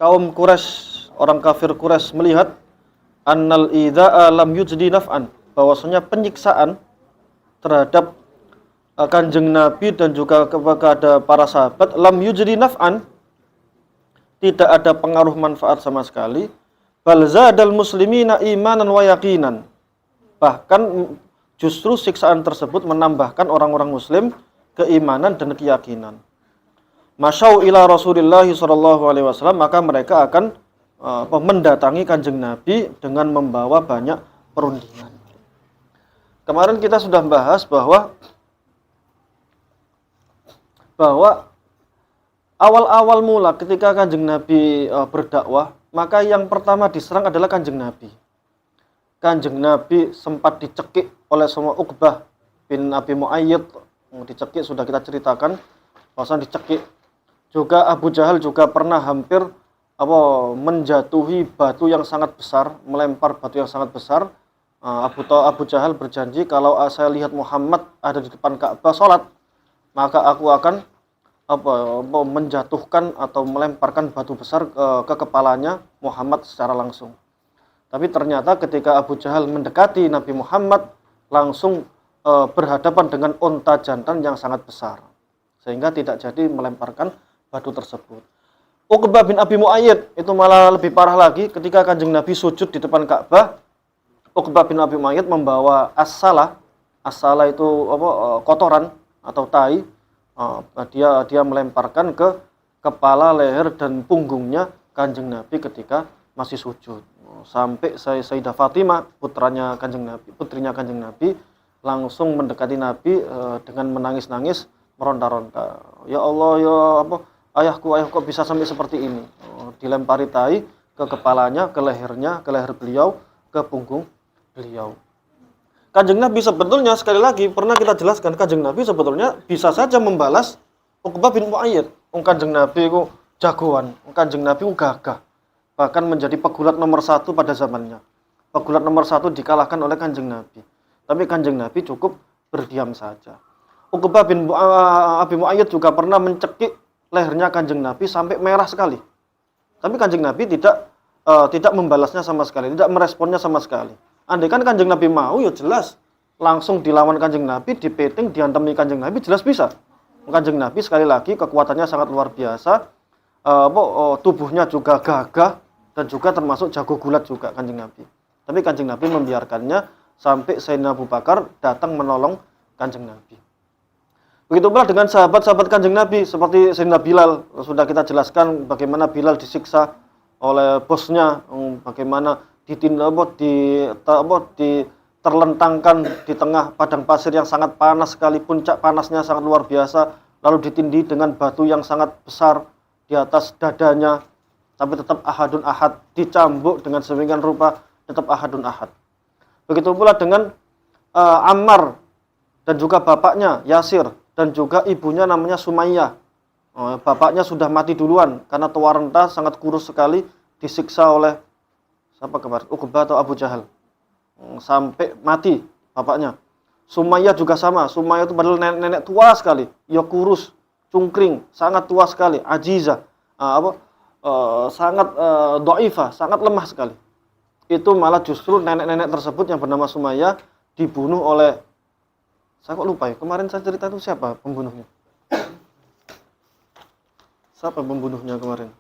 kaum Quraisy, orang kafir Quraisy melihat annal idza'a lam yujdi naf'an, bahwasanya penyiksaan terhadap Kanjeng Nabi dan juga kepada para sahabat lam yujdi naf'an, tidak ada pengaruh manfaat sama sekali, bal zadal muslimina imanan wa yaqinan, bahkan justru siksaan tersebut menambahkan orang-orang muslim keimanan dan keyakinan. Masyau ila Rasulillah sallallahu alaihi wasallam, maka mereka akan mendatangi Kanjeng Nabi dengan membawa banyak perundingan. Kemarin kita sudah bahas bahwa awal-awal mula ketika Kanjeng Nabi berdakwah, maka yang pertama diserang adalah Kanjeng Nabi. Kanjeng Nabi sempat dicekik oleh semua Uqbah bin Abi Mu'ayyid, dicekik sudah kita ceritakan, bahwasan dicekik. Juga Abu Jahal juga pernah hampir menjatuhi batu yang sangat besar, melempar batu yang sangat besar. Abu Jahal berjanji, kalau saya lihat Muhammad ada di depan Ka'bah sholat, maka aku akan menjatuhkan atau melemparkan batu besar ke kepalanya Muhammad secara langsung. Tapi ternyata ketika Abu Jahal mendekati Nabi Muhammad, langsung berhadapan dengan unta jantan yang sangat besar, sehingga tidak jadi melemparkan batu tersebut. Uqbah bin Abi Mu'ayyid itu malah lebih parah lagi. Ketika Kanjeng Nabi sujud di depan Ka'bah, Uqbah bin Abi Mu'ayyid membawa as-salah. As-salah itu kotoran atau tai. Dia melemparkan ke kepala, leher dan punggungnya Kanjeng Nabi ketika masih sujud. Sampai Sayyidah Fatimah, putrinya Kanjeng Nabi, langsung mendekati Nabi dengan menangis-nangis, meronta-ronta. Ya Allah, ya ayahku kok bisa sampai seperti ini. Dilempari tai ke kepalanya, ke lehernya, ke leher beliau, ke punggung beliau. Kanjeng Nabi sebetulnya, sekali lagi pernah kita jelaskan, Kanjeng Nabi sebetulnya bisa saja membalas Uqbah bin Mu'ayyid. Kanjeng Nabi itu jagoan, Kanjeng Nabi itu gagah, bahkan menjadi pegulat nomor 1 pada zamannya. Pegulat nomor 1 dikalahkan oleh Kanjeng Nabi. Tapi Kanjeng Nabi cukup berdiam saja. Uqbah bin Abi Mu'ayyid juga pernah mencekik lehernya Kanjeng Nabi sampai merah sekali. Tapi Kanjeng Nabi tidak membalasnya sama sekali, tidak meresponnya sama sekali. Andai kan Kanjeng Nabi mau, ya jelas langsung dilawan Kanjeng Nabi, dipeting, diantemi Kanjeng Nabi, jelas bisa. Kanjeng Nabi sekali lagi kekuatannya sangat luar biasa, tubuhnya juga gagah dan juga termasuk jago gulat juga Kanjeng Nabi. Tapi Kanjeng Nabi membiarkannya sampai Sayyidina Abu Bakar datang menolong Kanjeng Nabi. Begitu pula dengan sahabat-sahabat Kanjeng Nabi seperti Sayyidina Bilal. Sudah kita jelaskan bagaimana Bilal disiksa oleh bosnya, bagaimana terlentangkan di tengah padang pasir yang sangat panas sekali, puncak panasnya sangat luar biasa, lalu ditindih dengan batu yang sangat besar di atas dadanya, tapi tetap ahadun ahad, dicambuk dengan sedemikian rupa, tetap ahadun ahad. Begitu pula dengan Ammar dan juga bapaknya Yasir dan juga ibunya namanya Sumayyah. Bapaknya sudah mati duluan karena tua renta, sangat kurus sekali, disiksa oleh siapa kemarin? Uqbah atau Abu Jahal. Sampai mati bapaknya. Sumayyah juga sama. Sumayyah itu padahal nenek tua sekali, ya kurus, cungkring, sangat tua sekali, ajizah, sangat dhaifah, sangat lemah sekali. Itu malah justru nenek-nenek tersebut yang bernama Sumayyah dibunuh oleh, saya kok lupa ya, kemarin saya cerita itu siapa pembunuhnya? Siapa pembunuhnya kemarin?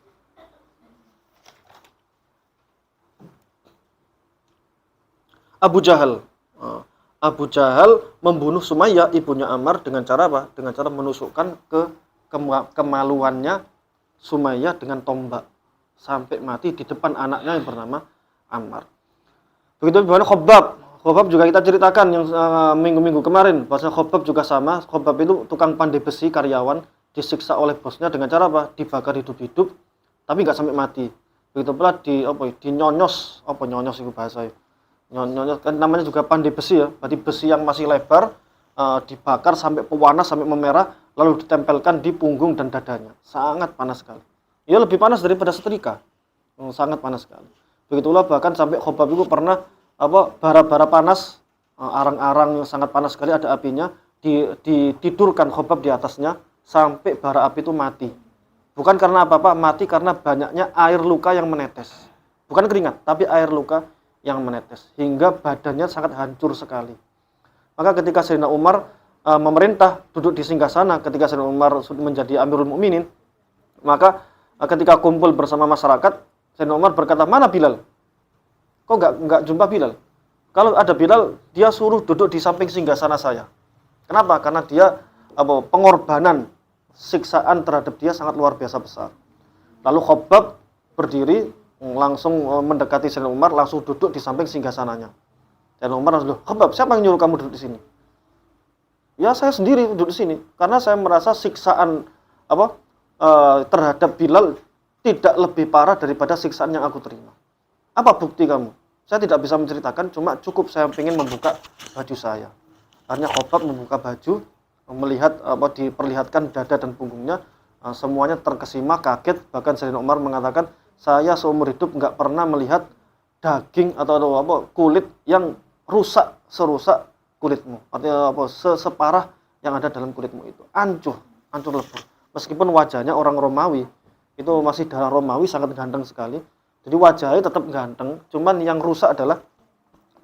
Abu Jahal. Abu Jahal membunuh Sumayyah, ibunya Ammar, dengan cara apa? Dengan cara menusukkan kemaluannya Sumayyah dengan tombak sampai mati di depan anaknya yang bernama Ammar. Begitu bagaimana Khobbab. Khobbab juga kita ceritakan yang minggu-minggu kemarin. Bahwasanya Khobbab juga sama. Khobbab itu tukang pandai besi, karyawan, disiksa oleh bosnya dengan cara apa? Dibakar hidup-hidup, tapi nggak sampai mati. Begitu pula dinyonyos. Apa nyonyos itu bahasa ya? Nyonyos kan namanya juga pandai besi ya. Berarti besi yang masih lebar, dibakar sampai pewanas, sampai memerah, lalu ditempelkan di punggung dan dadanya. Sangat panas sekali. Ya lebih panas daripada setrika. Sangat panas sekali. Begitulah bahkan sampai Khobbab itu pernah bara-bara panas, arang-arang yang sangat panas sekali, ada apinya, ditidurkan Khobbab di atasnya sampai bara api itu mati. Bukan karena apa-apa, mati karena banyaknya air luka yang menetes. Bukan keringat, tapi air luka yang menetes. Hingga badannya sangat hancur sekali. Maka ketika Sayyidina Umar memerintah duduk di singgasana, ketika Sayyidina Umar sudah menjadi Amirul Mukminin, maka ketika kumpul bersama masyarakat, Sayyidina Umar berkata, mana Bilal? Kok nggak jumpa Bilal? Kalau ada Bilal, dia suruh duduk di samping singgasana saya. Kenapa? Karena dia pengorbanan siksaan terhadap dia sangat luar biasa besar. Lalu Khabbab berdiri langsung mendekati Sayyidina Umar, langsung duduk di samping singgasananya. Sayyidina Umar langsung, Khabbab, siapa yang nyuruh kamu duduk di sini? Ya saya sendiri duduk di sini karena saya merasa siksaan terhadap Bilal tidak lebih parah daripada siksaan yang aku terima. Apa bukti kamu? Saya tidak bisa menceritakan, cuma cukup saya ingin membuka baju saya. Akhirnya Khabbab membuka baju, melihat diperlihatkan dada dan punggungnya, semuanya terkesima, kaget. Bahkan Sayyidina Umar mengatakan, saya seumur hidup nggak pernah melihat daging atau kulit yang rusak serusak kulitmu. Artinya separah yang ada dalam kulitmu itu. Hancur lebur. Meskipun wajahnya orang Romawi, itu masih darah Romawi, sangat ganteng sekali. Jadi wajahnya tetap ganteng, cuman yang rusak adalah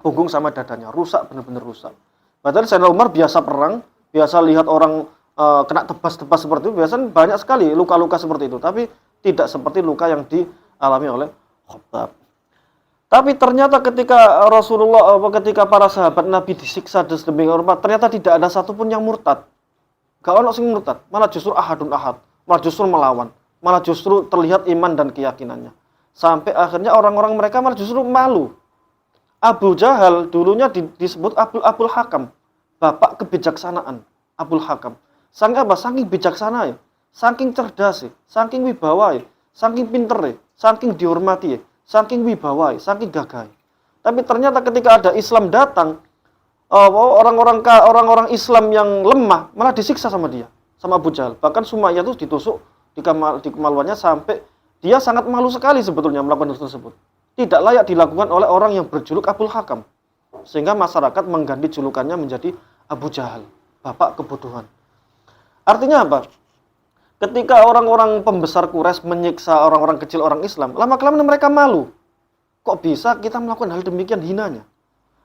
punggung sama dadanya. Rusak, benar-benar rusak. Padahal Sayyidina Umar biasa perang, biasa lihat orang kena tebas-tebas seperti itu, biasanya banyak sekali luka-luka seperti itu, tapi tidak seperti luka yang dialami oleh Khabbab. Tapi ternyata ketika ketika para sahabat Nabi disiksa sedemikian rupa, ternyata tidak ada satupun yang murtad. Gak ono sing murtad, malah justru ahadun ahad, malah justru melawan, malah justru terlihat iman dan keyakinannya. Sampai akhirnya orang-orang mereka malah justru malu. Abu Jahal dulunya disebut Abul Hakam, bapak kebijaksanaan. Abul Hakam. Saking bijaksana ya, saking cerdas ya, saking wibawa ya, saking pinter ya, saking dihormati ya, saking wibawa ya, saking gagah ya. Tapi ternyata ketika ada Islam datang, orang-orang Islam yang lemah malah disiksa sama dia, sama Abu Jahal. Bahkan Sumayyah itu ditusuk di kemaluannya sampai dia sangat malu sekali sebetulnya melakukan hal tersebut. Tidak layak dilakukan oleh orang yang berjuluk Abul Hakam. Sehingga masyarakat mengganti julukannya menjadi Abu Jahal, bapak kebodohan. Artinya apa? Ketika orang-orang pembesar Quraisy menyiksa orang-orang kecil orang Islam, lama-kelamaan mereka malu. Kok bisa kita melakukan hal demikian hinanya?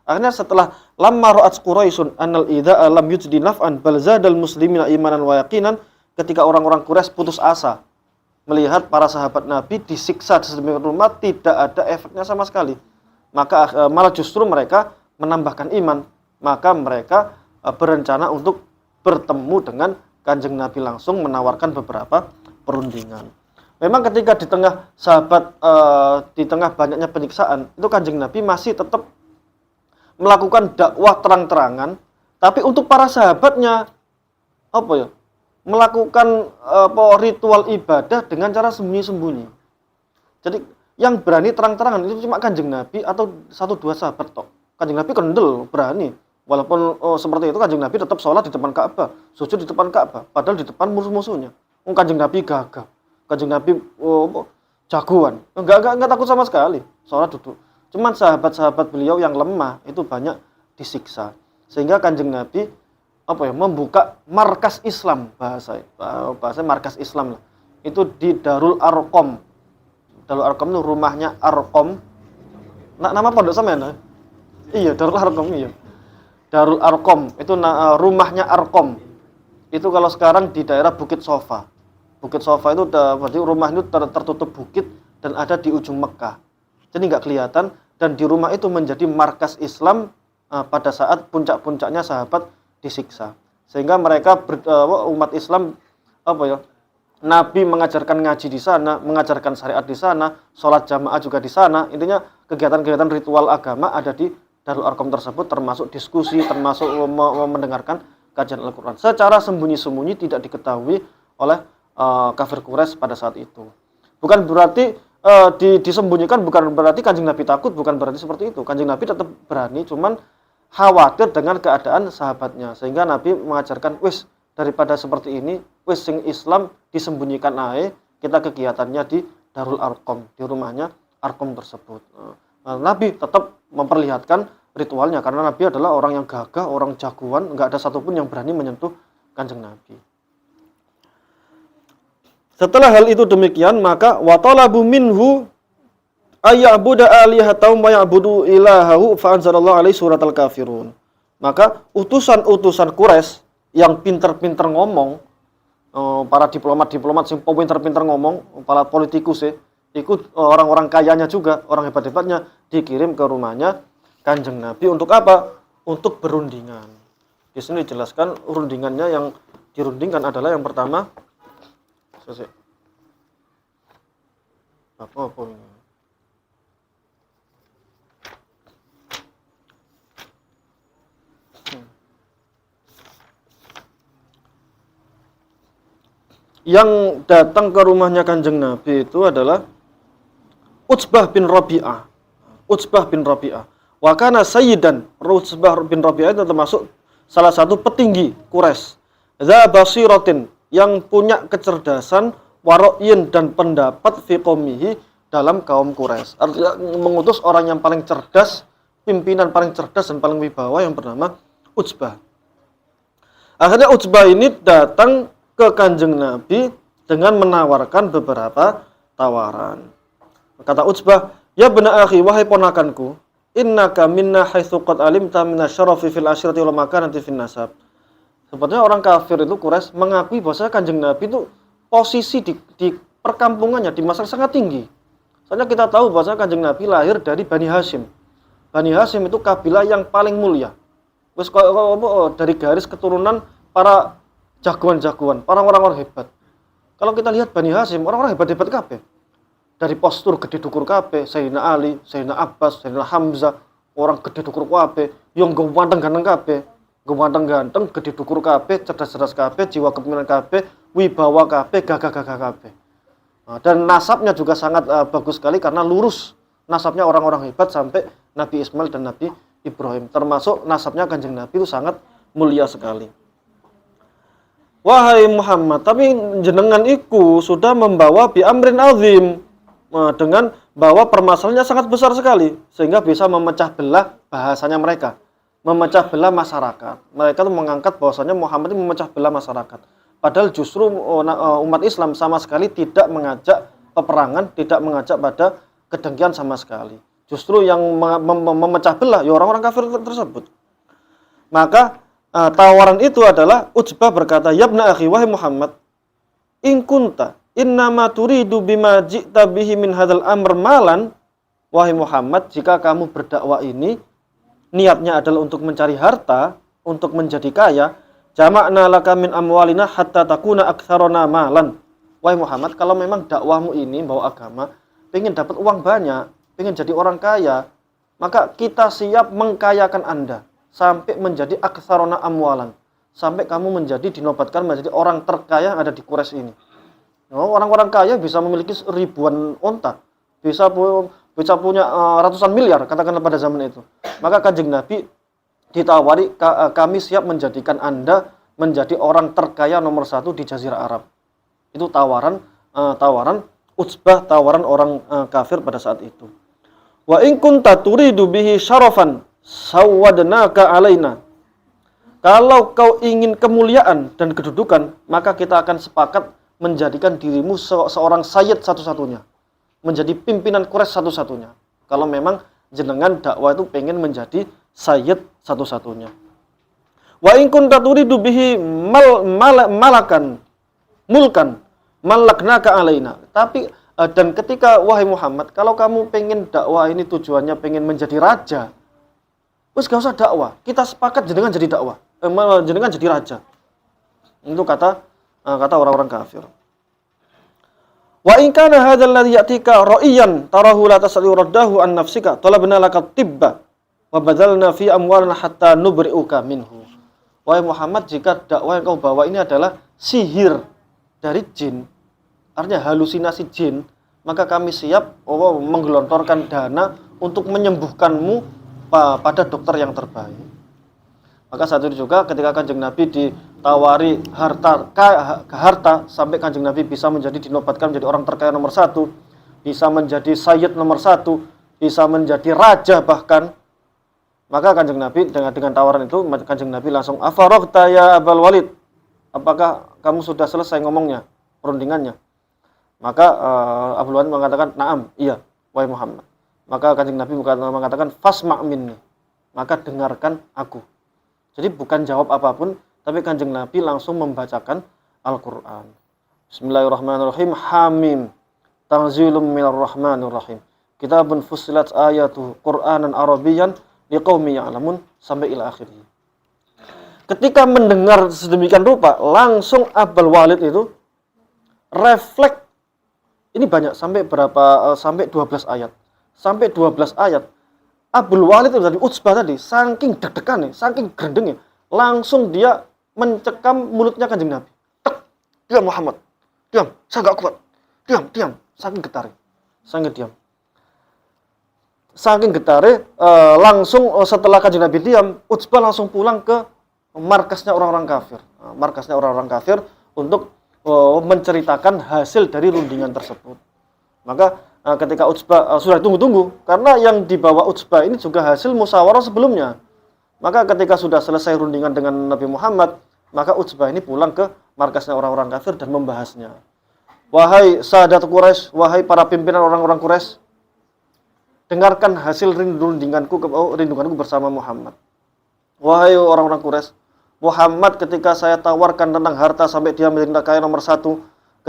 Akhirnya setelah lamma ra'at Quraisyun annal idza'a lam yujdi naf'an bal zadal muslimina imanan wa yaqinan, ketika orang-orang Quraisy putus asa melihat para sahabat Nabi disiksa sedemikian rupa, tidak ada efeknya sama sekali. Maka malah justru mereka menambahkan iman. Maka mereka berencana untuk bertemu dengan Kanjeng Nabi langsung, menawarkan beberapa perundingan. Memang ketika di tengah sahabat, di tengah banyaknya penyiksaan, itu Kanjeng Nabi masih tetap melakukan dakwah terang-terangan, tapi untuk para sahabatnya melakukan ritual ibadah dengan cara sembunyi-sembunyi. Jadi yang berani terang-terangan itu cuma Kanjeng Nabi atau 1-2 sahabat tok. Kanjeng Nabi kendel, berani. Walaupun seperti itu Kanjeng Nabi tetap sholat di depan Ka'bah, sujud di depan Ka'bah, padahal di depan musuh-musuhnya. Kanjeng Nabi gagah, Kanjeng Nabi jagoan, enggak takut sama sekali, sholat duduk. Cuman sahabat-sahabat beliau yang lemah itu banyak disiksa, sehingga Kanjeng Nabi membuka markas Islam, bahasa markas Islam lah. Itu di Darul Arqam. Darul Arqam itu rumahnya Arqam. Nama pondok sampean? Iya, Darul Arqam iya. Darul Arqam itu rumahnya Arqam. Itu kalau sekarang di daerah Bukit Sofa. Bukit Sofa itu berarti rumah itu tertutup bukit dan ada di ujung Mekah. Jadi nggak kelihatan, dan di rumah itu menjadi markas Islam pada saat puncak-puncaknya sahabat disiksa. Sehingga mereka umat Islam Nabi mengajarkan ngaji di sana, mengajarkan syariat di sana, sholat jamaah juga di sana. Intinya kegiatan-kegiatan ritual agama ada di Darul Arqam tersebut, termasuk diskusi, termasuk mendengarkan kajian Al-Quran. Secara sembunyi-sembunyi tidak diketahui oleh kafir Quraisy pada saat itu. Bukan berarti disembunyikan, bukan berarti Kanjeng Nabi takut, bukan berarti seperti itu. Kanjeng Nabi tetap berani, cuman khawatir dengan keadaan sahabatnya. Sehingga Nabi mengajarkan, daripada seperti ini, sing Islam disembunyikan aja, kita kegiatannya di Darul Arqam, di rumahnya Arqam tersebut. Nabi tetap memperlihatkan ritualnya, karena Nabi adalah orang yang gagah, orang jagoan, nggak ada satupun yang berani menyentuh Kanjeng Nabi. Setelah hal itu demikian, maka wa talabu minhu ayya'budu alihatahum wa ya'budu ilahahu fa anzalallahu alaihi suratal kafirun. Maka utusan-utusan Quraisy yang pinter-pinter ngomong, para diplomat-diplomat sing pinter-pinter ngomong, para politikus ikut orang-orang kayanya juga, orang hebat-hebatnya dikirim ke rumahnya Kanjeng Nabi untuk apa? Untuk berundingan. Di sini dijelaskan rundingannya, yang dirundingkan adalah yang pertama apa ini? Yang datang ke rumahnya Kanjeng Nabi itu adalah Utsbah bin Rabi'ah. Utsbah bin Rabi'ah. Wa kana sayyidan. Utsbah bin Rabi'ah itu termasuk salah satu petinggi Quraisy. Dza basiratin, yang punya kecerdasan, waro'in, dan pendapat fi qaumihi, dalam kaum Quraisy. Artinya mengutus orang yang paling cerdas, pimpinan paling cerdas dan paling wibawa yang bernama Utsbah. Akhirnya Utsbah ini datang ke Kanjeng Nabi dengan menawarkan beberapa tawaran. Kata Utsbah, "Ya bena akhi, wahai ponakanku, innaka minna haitsu qad alimta minasyarafi fil asyirati wal makanati fin nasab." Sebetulnya orang kafir itu Quraisy mengakui bahwa Kanjeng Nabi itu posisi di perkampungannya di masyarakat sangat tinggi. Soalnya kita tahu bahwa Kanjeng Nabi lahir dari Bani Hashim. Bani Hashim itu kabilah yang paling mulia. Wis dari garis keturunan para jagoan-jagoan, orang-orang hebat. Kalau kita lihat Bani Hashim, orang-orang hebat-hebat kabeh. Dari postur gede dukur kabeh, Sayyidina Ali, Sayyidina Abbas, Sayyidina Hamzah, orang gede dukur kabeh, yang ganteng-ganteng kabeh. Ganteng-ganteng, gede dukur kabeh, cerdas-cerdas kabeh, jiwa kepemimpinan kabeh, wibawa kabeh, gagah-gagah kabeh. Nah, dan nasabnya juga sangat bagus sekali karena lurus nasabnya orang-orang hebat sampai Nabi Ismail dan Nabi Ibrahim. Termasuk nasabnya Kanjeng Nabi itu sangat mulia sekali. Wahai Muhammad, tapi jenengan iku sudah membawa bi amrin azim, dengan bahwa permasalahannya sangat besar sekali sehingga bisa memecah belah bahasanya mereka, memecah belah masyarakat. Mereka tuh mengangkat bahwasanya Muhammad itu memecah belah masyarakat. Padahal justru umat Islam sama sekali tidak mengajak peperangan, tidak mengajak pada kedengkian sama sekali. Justru yang memecah belah ya orang-orang kafir tersebut. Maka tawaran itu adalah Utsbah berkata, "Yabna akhi, wahai Muhammad, in kunta innama turidu bima ji'ta bihi min hadzal amr malan." Wahai Muhammad, jika kamu berdakwah ini niatnya adalah untuk mencari harta, untuk menjadi kaya, jama'na laka min amwalina hatta takuna aktsarana malan. Wahai Muhammad, kalau memang dakwahmu ini bawa agama, pengen dapat uang banyak, pengen jadi orang kaya, maka kita siap mengkayakan Anda sampai menjadi aktsarona amwalan, sampai kamu menjadi dinobatkan menjadi orang terkaya yang ada di Quraisy ini. Orang-orang kaya bisa memiliki ribuan onta, bisa punya ratusan miliar katakanlah pada zaman itu. Maka Kanjeng Nabi ditawari, kami siap menjadikan Anda menjadi orang terkaya nomor 1 di Jazirah Arab. Itu tawaran Utsbah, tawaran orang kafir pada saat itu. Wa in kunta turidu bihi syarafan sawadnaka alaina. Kalau kau ingin kemuliaan dan kedudukan, maka kita akan sepakat menjadikan dirimu seorang sayyid satu-satunya, menjadi pimpinan Quraisy satu-satunya. Kalau memang jenengan dakwah itu pengen menjadi sayyid satu-satunya. Wa in kunta turidu bihi mulkan malaknaka alaina. Tapi dan ketika wahai Muhammad, kalau kamu pengen dakwah ini tujuannya pengen menjadi raja, wis gak usah dakwah, kita sepakat jenengan jadi dakwah, jenengan jadi raja. Itu kata orang-orang kafir. Wa in kana hadzal ladzi yatika ra'iyan tarahu la tas'alu raddahu an nafsika talabna laka tibba wa badalna fi amwalina hatta nubri'uka minhu. Wahai Muhammad, jika dakwah yang kau bawa ini adalah sihir dari jin, artinya halusinasi jin, maka kami siap menggelontorkan dana untuk menyembuhkanmu pada dokter yang terbaik. Maka saat itu juga ketika Kanjeng Nabi ditawari harta sampai Kanjeng Nabi bisa menjadi dinobatkan menjadi orang terkaya nomor 1, bisa menjadi sayyid nomor 1, bisa menjadi raja bahkan. Maka Kanjeng Nabi dengan tawaran itu, Kanjeng Nabi langsung, "Afaragta ya Abul Walid?" Apakah kamu sudah selesai ngomongnya, perundingannya? Maka Abdul Walid mengatakan, "Na'am, iya, wahai Muhammad." Maka Kanjeng Nabi mengatakan, "Fasma' minni." Maka dengarkan aku. Jadi bukan jawab apapun, tapi Kanjeng Nabi langsung membacakan Al-Qur'an. Bismillahirrahmanirrahim. Hamim. Tanzilum minar rahmanir rahim. Kitabun fussilat ayatuhu Qur'anan Arabiyyan liqaumi ya'lamun sampai ila akhirih. Ketika mendengar sedemikian rupa, langsung Abdul Walid itu refleks. Ini banyak sampai berapa? Sampai 12 ayat. Sampai 12 ayat. Abdul Walid itu dari Utsbah tadi, saking deg-degan nih, saking gerendengnya, langsung dia mencekam mulutnya Kanjeng Nabi. Tek, diam Muhammad. Diam, saya gak kuat. Diam. Saking getar. Saking diam. Saking getare, langsung setelah Kanjeng Nabi diam, Utsbah langsung pulang ke markasnya orang-orang kafir. Markasnya orang-orang kafir untuk menceritakan hasil dari rundingan tersebut. Maka ketika Utsbah sudah tunggu-tunggu, karena yang dibawa Utsbah ini juga hasil musyawarah sebelumnya. Maka ketika sudah selesai rundingan dengan Nabi Muhammad, maka Utsbah ini pulang ke markasnya orang-orang kafir dan membahasnya. Wahai sahadat Quraisy, wahai para pimpinan orang-orang Quraisy, dengarkan hasil rundinganku bersama Muhammad. Wahai orang-orang Quraisy, Muhammad ketika saya tawarkan tentang harta sampai dia menjadi kaya nomor 1,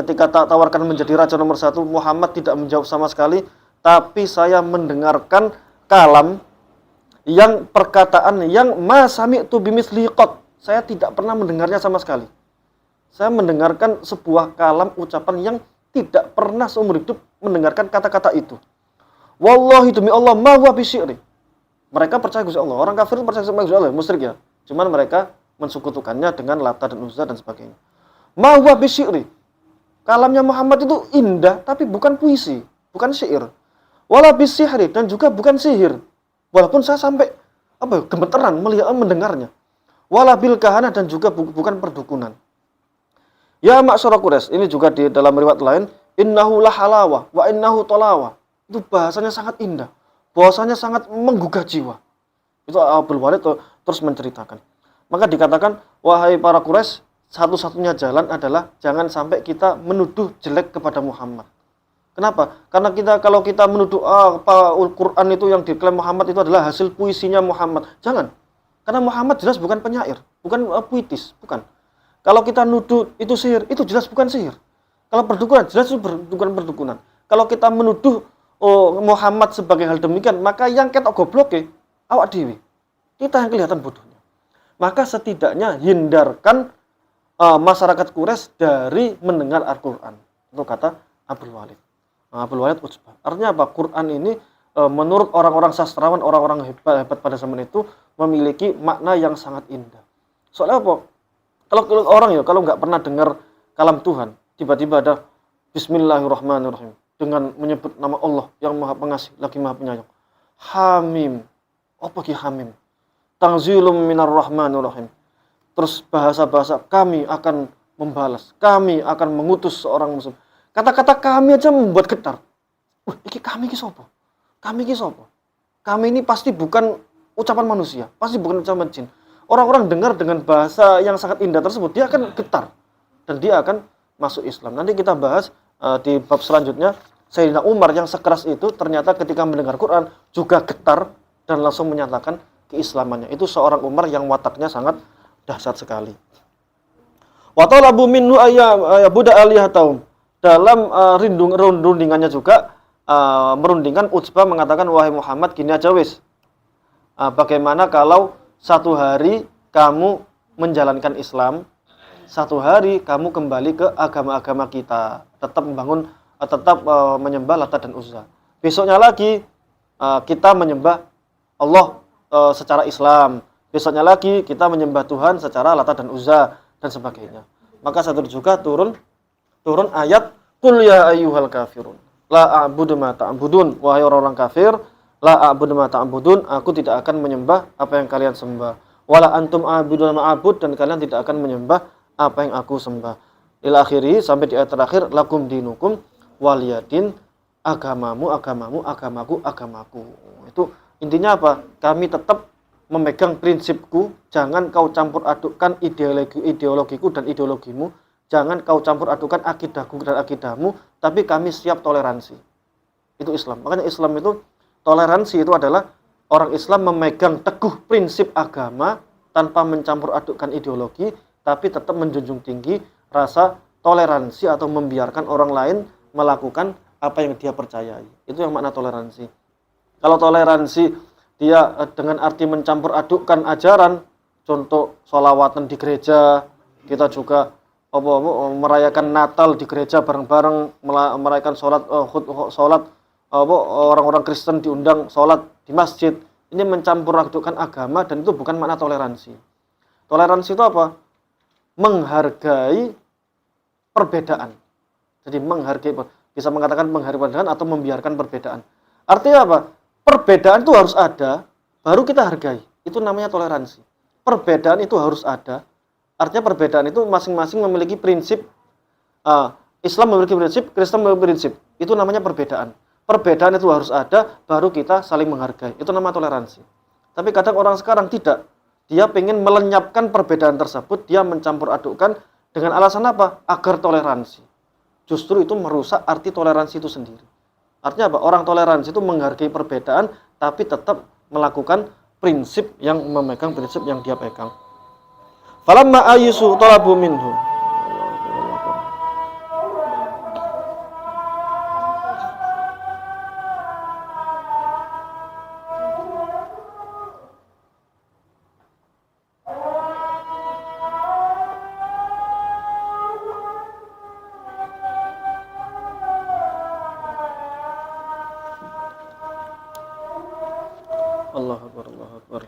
ketika tak tawarkan menjadi raja nomor 1, Muhammad tidak menjawab sama sekali, tapi saya mendengarkan kalam yang perkataan yang ma sami'tu bimithlihi qat. Saya tidak pernah mendengarnya sama sekali. Saya mendengarkan sebuah kalam ucapan yang tidak pernah seumur hidup mendengarkan kata-kata itu. Wallahi demi Allah ma huwa bisyiri. Mereka percaya Gusti Allah. Orang kafir itu percaya sama Gusti Allah, musyrik ya. Cuman mereka mensekutukannya dengan Lata dan Uzza dan sebagainya. Ma huwa bisyiri. Kalamnya Muhammad itu indah tapi bukan puisi, bukan syair. Wala bisihri dan juga bukan sihir. Walaupun saya sampai gemeteran melihat mendengarnya. Wala bil kahana dan juga bukan perdukunan. Ya ma'syara Quraisy, ini juga di dalam riwayat lain, innahu la halawa wa innahu talawa. Itu bahasanya sangat indah, bahasanya sangat menggugah jiwa. Itu Abdul Walid terus menceritakan. Maka dikatakan, wahai para Quraisy, satu-satunya jalan adalah jangan sampai kita menuduh jelek kepada Muhammad. Kenapa? Karena kalau kita menuduh Al-Quran itu yang diklaim Muhammad itu adalah hasil puisinya Muhammad. Jangan. Karena Muhammad jelas bukan penyair, bukan puitis, bukan. Kalau kita nuduh itu sihir, itu jelas bukan sihir. Kalau perdukunan, jelas itu bukan perdukunan. Kalau kita menuduh Muhammad sebagai hal demikian, maka yang ketok gobloke awak dewi. Kita yang kelihatan bodohnya. Maka setidaknya hindarkan masyarakat Quraisy dari mendengar Al-Quran. Itu kata Abdul Walid. Abdul Walid Utsbah. Artinya apa? Quran ini menurut orang-orang sastrawan, orang-orang hebat pada zaman itu memiliki makna yang sangat indah. Soalnya apa? Kalau orang kalau nggak pernah dengar kalam Tuhan, tiba-tiba ada Bismillahirrahmanirrahim dengan menyebut nama Allah yang Maha Pengasih lagi Maha Penyayang. Hamim. Apa ki Hamim? Tanzilum minar rahmanir rahim. Terus bahasa-bahasa kami akan membalas, kami akan mengutus seorang muslim. Kata-kata kami aja membuat getar. Iki kami ki sapa? Kami ki sapa? Kami ini pasti bukan ucapan manusia, pasti bukan ucapan jin. Orang-orang dengar dengan bahasa yang sangat indah tersebut, dia akan getar dan dia akan masuk Islam. Nanti kita bahas di bab selanjutnya. Sayyidina Umar yang sekeras itu ternyata ketika mendengar Quran juga getar dan langsung menyatakan keislamannya. Itu seorang Umar yang wataknya sangat dahsyat sekali. Wa talabu minhu buda alihataum. Dalam rundingannya juga merundingkan Utsbah mengatakan, wahai Muhammad, gini aja wis. Bagaimana kalau satu hari kamu menjalankan Islam, satu hari kamu kembali ke agama-agama kita, tetap menyembah Lata dan Uzza. Besoknya lagi kita menyembah Allah secara Islam. Besoknya lagi kita menyembah Tuhan secara Lata dan Uzza dan sebagainya. Maka satu juga turun ayat Qul ya ayyuhal kafirun la a'budu ma ta'budun. Wahai orang-orang kafir, la a'budu ma ta'budun, aku tidak akan menyembah apa yang kalian sembah. Wala antum a'buduna ma'abud, dan kalian tidak akan menyembah apa yang aku sembah. Ila akhiri, sampai di ayat terakhir, lakum dinukum waliyadin, agamamu, agamaku. Itu intinya apa? Kami tetap memegang prinsipku, jangan kau campur adukkan ideologiku dan ideologimu, jangan kau campur adukan akidahku dan akidahmu, tapi kami siap toleransi. Itu Islam. Makanya Islam itu, toleransi itu adalah orang Islam memegang teguh prinsip agama tanpa mencampur adukan ideologi, tapi tetap menjunjung tinggi rasa toleransi atau membiarkan orang lain melakukan apa yang dia percayai. Itu yang makna toleransi. Kalau toleransi dia dengan arti mencampur adukkan ajaran, contoh sholawatan di gereja, kita juga merayakan Natal di gereja bareng-bareng, merayakan sholat orang-orang Kristen diundang sholat di masjid. Ini mencampur adukkan agama dan itu bukan makna toleransi. Toleransi itu apa? Menghargai perbedaan. Jadi menghargai, bisa mengatakan menghargai perbedaan atau membiarkan perbedaan. Artinya apa? Perbedaan itu harus ada, baru kita hargai. Itu namanya toleransi. Perbedaan itu harus ada. Artinya perbedaan itu masing-masing memiliki prinsip. Islam memiliki prinsip, Kristen memiliki prinsip. Itu namanya perbedaan. Perbedaan itu harus ada, baru kita saling menghargai. Itu nama toleransi. Tapi kadang orang sekarang tidak. Dia ingin melenyapkan perbedaan tersebut, dia mencampur adukkan dengan alasan apa? Agar toleransi. Justru itu merusak arti toleransi itu sendiri. Artinya apa? Orang toleransi itu menghargai perbedaan, tapi tetap melakukan prinsip yang memegang prinsip yang dia pegang. Falamma ayisu talabu minhu. Allahu Akbar, Allahu Akbar.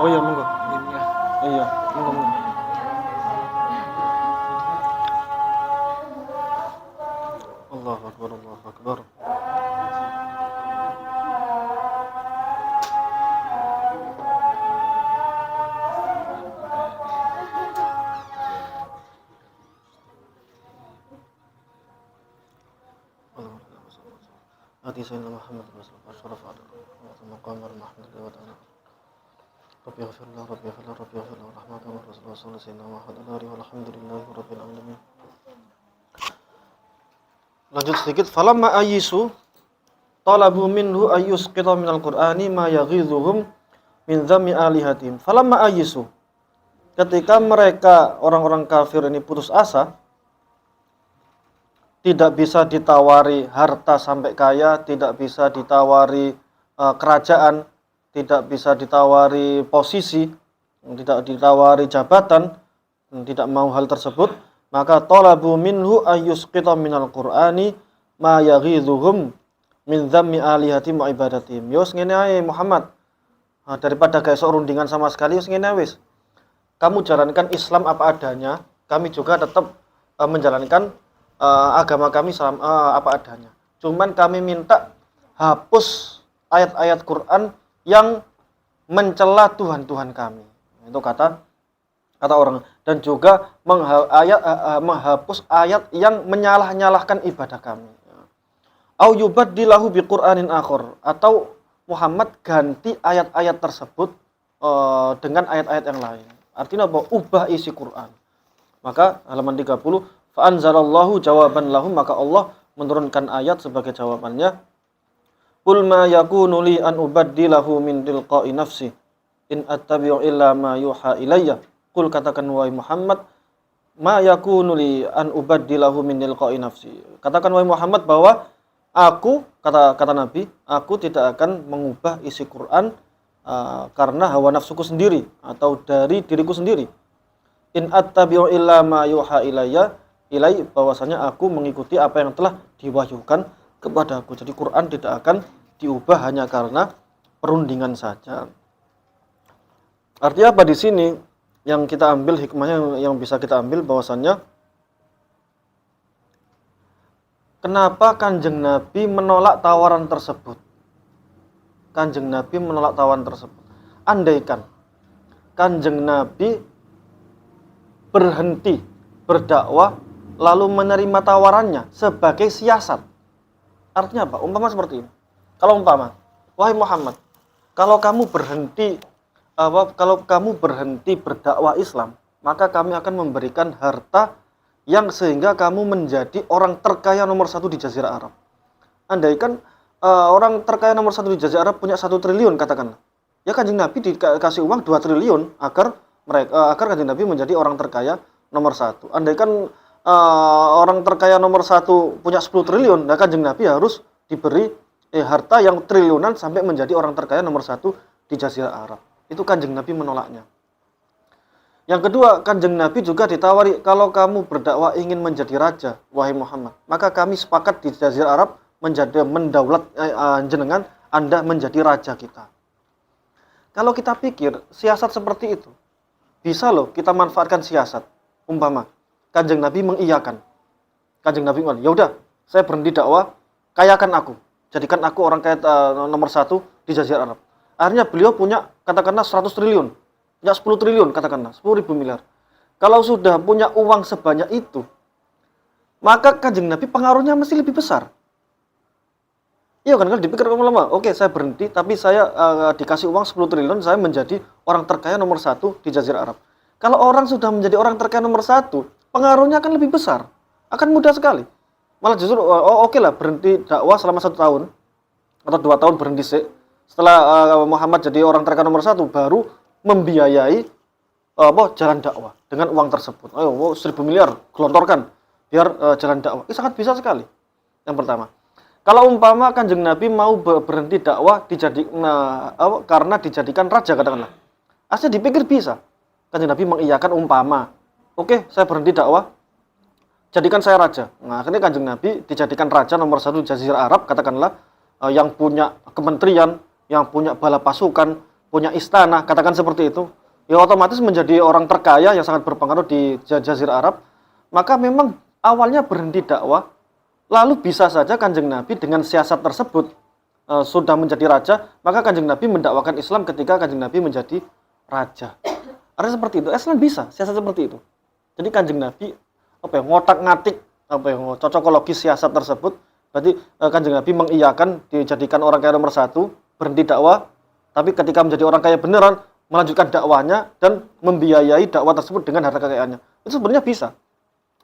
Oh iya, monggo. Iya, monggo. Allahu Akbar, Allahu Akbar. Ati sayyidina Muhammad rasulullah asyraf wa maqamar mahmud wa ta'ala. Rabbi ighfirli rabbi ighfirli rabbi ighfirli rahmatan wa rasulullah sayyidina Muhammad walhamdulillahi rabbil alamin. Lanjut sedikit. Falamma ayisu talabu minhu ayyusqita minal qur'ani ma yaghidhuhum min dhammi alihatim. Falamma ayisu, ketika mereka orang-orang kafir ini putus asa, tidak bisa ditawari harta sampai kaya, tidak bisa ditawari kerajaan, tidak bisa ditawari posisi, tidak ditawari jabatan, tidak mau hal tersebut, maka talabu minhu ayyusqita minal qur'ani ma yaghidhuhum min dhammi alihati wa ibadatihim. Yos ngene ae Muhammad, daripada gak esok rundingan sama sekali, yos ngene wis. Kamu jalankan Islam apa adanya, kami juga tetap menjalankan agama kami apa adanya. Cuman kami minta hapus ayat-ayat Quran yang mencela Tuhan-Tuhan kami. Itu kata orang. Dan juga menghapus ayat yang menyalah-nyalahkan ibadah kami. Au yubaddilahu biqur'anin akhar, atau Muhammad ganti ayat-ayat tersebut dengan ayat-ayat yang lain. Artinya bahwa ubah isi Quran. Maka halaman 30, fa anzalallahu jawaban lahum, maka Allah menurunkan ayat sebagai jawabannya. Qul ma yakunu li an ubaddilahu min tilqa'i nafsi in attabi'u illa ma yuha ilayya. Qul, katakan wahai Muhammad, ma yakunu li an ubaddilahu min tilqa'i nafsi. Katakan wahai Muhammad bahwa aku, kata Nabi, aku tidak akan mengubah isi Quran karena hawa nafsuku sendiri atau dari diriku sendiri. In attabi'u illa ma yuha ilayya, bahwasanya aku mengikuti apa yang telah diwahyukan kepadaku. Jadi Quran tidak akan diubah hanya karena perundingan saja. Artinya apa di sini yang kita ambil hikmahnya, yang bisa kita ambil bahwasannya kenapa Kanjeng Nabi menolak tawaran tersebut? Kanjeng Nabi menolak tawaran tersebut. Andaikan Kanjeng Nabi berhenti berdakwah lalu menerima tawarannya sebagai siasat. Artinya apa? Umpama seperti ini. Kalau umpama, wahai Muhammad, kalau kamu berhenti berdakwah Islam, maka kami akan memberikan harta yang sehingga kamu menjadi orang terkaya nomor 1 di Jazirah Arab. Andaikan orang terkaya nomor 1 di Jazirah Arab punya 1 triliun katakanlah, ya Kanjeng Nabi dikasih uang 2 triliun agar Kanjeng Nabi menjadi orang terkaya nomor 1. Andaikan orang terkaya nomor 1 punya 10 triliun, nah Kanjeng Nabi harus diberi harta yang triliunan sampai menjadi orang terkaya nomor 1 di Jazirah Arab. Itu Kanjeng Nabi menolaknya. Yang kedua, Kanjeng Nabi juga ditawari, kalau kamu berdakwah ingin menjadi raja, wahai Muhammad, maka kami sepakat di Jazirah Arab mendaulat jenengan, Anda menjadi raja kita. Kalau kita pikir siasat seperti itu, bisa loh kita manfaatkan siasat. Umpama Kanjeng Nabi mengiyakan. Kanjeng Nabi bilang, ya udah, saya berhenti dakwah, kayakan aku, jadikan aku orang kaya nomor 1 di Jazirah Arab. Akhirnya beliau punya katakanlah 100 triliun, punya 10 triliun katakanlah, 10.000 miliar. Kalau sudah punya uang sebanyak itu, maka Kanjeng Nabi pengaruhnya mesti lebih besar. Iya kan, kalau dipikir lama, oke saya berhenti, tapi saya dikasih uang 10 triliun, saya menjadi orang terkaya nomor 1 di Jazirah Arab. Kalau orang sudah menjadi orang terkaya nomor 1, pengaruhnya akan lebih besar, akan mudah sekali. Malah justru oke lah berhenti dakwah selama 1 tahun atau 2 tahun berhenti sih. Setelah Muhammad jadi orang terkaya nomor 1, baru membiayai jalan dakwah dengan uang tersebut. Ayo 1.000 miliar gelontorkan biar jalan dakwah. Ini sangat bisa sekali. Yang pertama. Kalau umpama Kanjeng Nabi mau berhenti dakwah karena dijadikan raja katakanlah. Asli dipikir bisa. Kanjeng Nabi mengiyakan umpama, oke, saya berhenti dakwah, jadikan saya raja. Nah, akhirnya Kanjeng Nabi dijadikan raja nomor 1 Jazirah Arab katakanlah, yang punya kementerian, yang punya bala pasukan, punya istana, katakan seperti itu. Ya otomatis menjadi orang terkaya yang sangat berpengaruh di Jazirah Arab. Maka memang awalnya berhenti dakwah, lalu bisa saja Kanjeng Nabi dengan siasat tersebut sudah menjadi raja, maka Kanjeng Nabi mendakwakan Islam ketika Kanjeng Nabi menjadi raja. Artinya seperti itu. Islam bisa siasat seperti itu. Jadi Kanjeng Nabi ngotak-ngatik cocokologi siasat tersebut. Berarti Kanjeng Nabi mengiyakan dijadikan orang kaya nomor 1, berhenti dakwah, tapi ketika menjadi orang kaya beneran melanjutkan dakwahnya dan membiayai dakwah tersebut dengan harta kekayaannya. Itu sebenarnya bisa.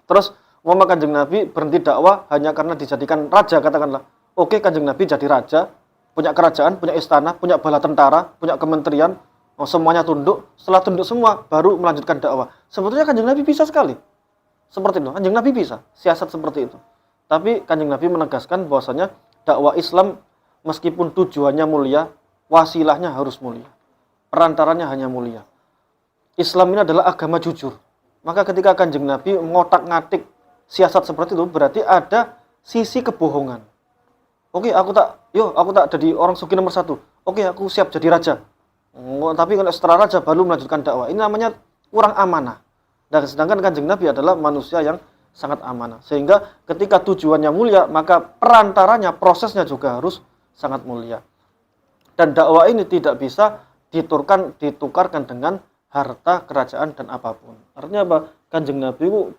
Terus umpama Kanjeng Nabi berhenti dakwah hanya karena dijadikan raja katakanlah. Oke, Kanjeng Nabi jadi raja, punya kerajaan, punya istana, punya bala tentara, punya kementerian, semuanya tunduk, setelah tunduk semua baru melanjutkan dakwah. Sebetulnya Kanjeng Nabi bisa sekali seperti itu. Kanjeng Nabi bisa siasat seperti itu. Tapi Kanjeng Nabi menegaskan bahwasanya dakwah Islam meskipun tujuannya mulia, wasilahnya harus mulia. Perantaranya hanya mulia. Islam ini adalah agama jujur. Maka ketika Kanjeng Nabi ngotak-ngatik siasat seperti itu, berarti ada sisi kebohongan. Oke, aku tak jadi orang sugih nomor 1. Oke, aku siap jadi raja. Tapi kalau setelah raja baru melanjutkan dakwah. Ini namanya kurang amanah. Dan sedangkan Kanjeng Nabi adalah manusia yang sangat amanah. Sehingga ketika tujuannya mulia, maka perantaranya, prosesnya juga harus sangat mulia. Dan dakwah ini tidak bisa ditukarkan dengan harta, kerajaan, dan apapun. Artinya apa? Kanjeng Nabi itu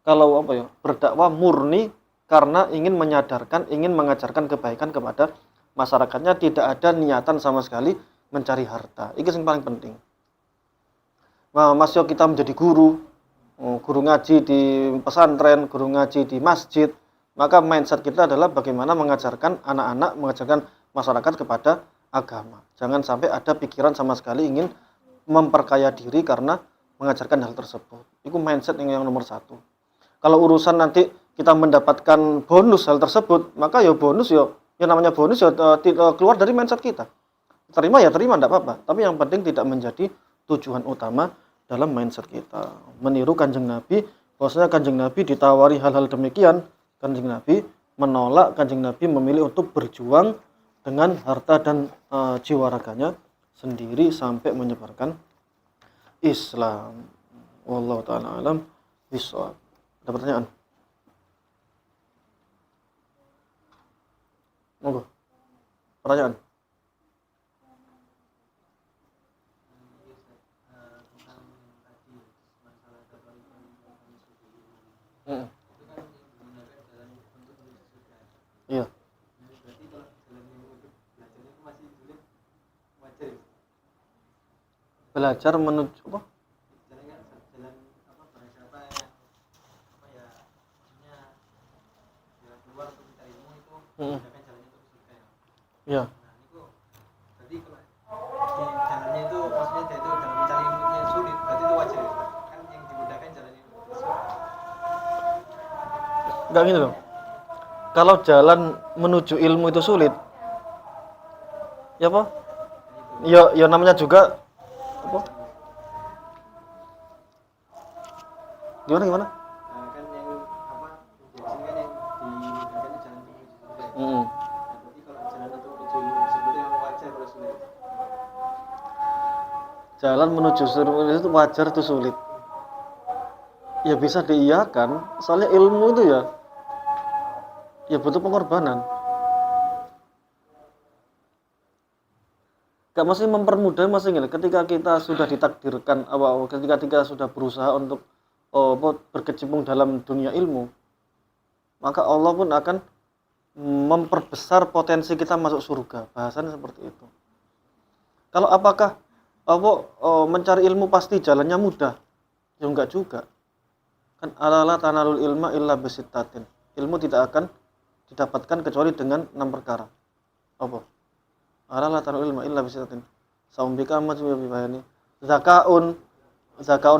kalau berdakwah murni karena ingin menyadarkan, ingin mengajarkan kebaikan kepada masyarakatnya, tidak ada niatan sama sekali mencari harta. Ini yang paling penting. Nah, masih kita menjadi guru ngaji di pesantren, guru ngaji di masjid, maka mindset kita adalah bagaimana mengajarkan anak-anak, mengajarkan masyarakat kepada agama. Jangan sampai ada pikiran sama sekali ingin memperkaya diri karena mengajarkan hal tersebut. Itu mindset yang nomor 1. Kalau urusan nanti kita mendapatkan bonus hal tersebut, maka ya bonus ya namanya bonus ya keluar dari mindset kita. Terima ya terima, tidak apa-apa. Tapi yang penting tidak menjadi tujuan utama dalam mindset kita. Meniru Kanjeng Nabi, bahwasanya Kanjeng Nabi ditawari hal-hal demikian, Kanjeng Nabi menolak, Kanjeng Nabi memilih untuk berjuang dengan harta dan jiwa raganya sendiri sampai menyebarkan Islam. Wallahu ta'ala alam bishawab. Ada pertanyaan? Monggo. Pertanyaan? Iya. Belajar menuju apa? Iya. Berarti kalau di jalannya itu maksudnya dia itu jalan mencari ilmunya sulit, berarti itu wajar kan yang dimudahkan jalannya Enggak gitu loh. Kalau jalan menuju ilmu itu sulit, ya apa? Ya namanya juga apa? Gimana? kan yang apa biasanya kan yang dimudahkan jalan menuju surga. Berarti kalau jalan untuk menuju ilmu sebetulnya memang wajar kalau sulit. Jalan menuju surga itu wajar itu sulit. Ya bisa diiyakan, soalnya ilmu itu ya butuh pengorbanan. Gak mesti mempermudah, masih gini. Ketika kita sudah ditakdirkan, ketika kita sudah berusaha untuk berkecimpung dalam dunia ilmu, maka Allah pun akan memperbesar potensi kita masuk surga. Bahasannya seperti itu. Kalau apakah mencari ilmu pasti jalannya mudah? Ya enggak juga. Kan ala tanalul ilma illa bisittatin. Ilmu tidak akan didapatkan kecuali dengan 6 perkara. Apa? Ala tanalul ilma illa bisittatin. Saumbika majmu bi bayani. Zakaun